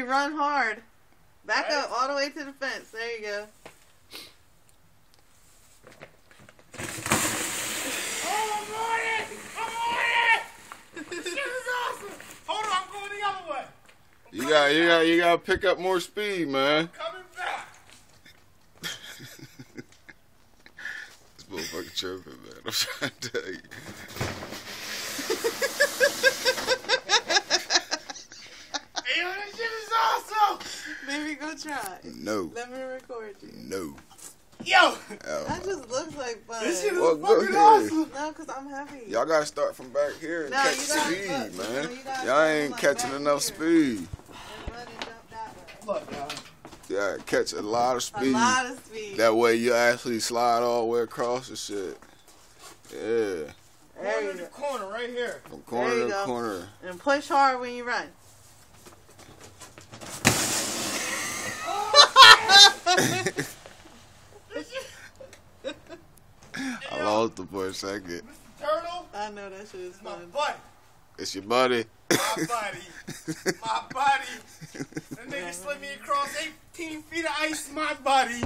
run hard. Back up all the way to the fence. There you go. Oh, I'm on it! I'm on it! This shit is awesome! Hold on, I'm going the other way. You gotta pick up more speed, man. Coming back. This motherfucker tripping, man. I'm trying to tell you. Hey, yo, this shit is awesome! Maybe go try. No. Let me record you. No. Yo! Oh, That just looks like fun. This shit is Well, go fucking ahead. awesome! No, because I'm heavy. y'all gotta start from back here and No, catch you gotta speed, look, man. you gotta Y'all ain't like catching back enough here. speed. And run and jump that way. Look, y'all. Yeah, catch a lot of A speed. lot of speed. That way you actually slide all the way across the shit. Yeah. There Corner you in the go. corner, right here. From corner There you to go. corner. And push hard when you run. I lost it for a second. Mr. Turtle, I know that shit is my fun. buddy. It's your buddy. My buddy. My buddy. That nigga slid me across 18 feet of ice, my buddy.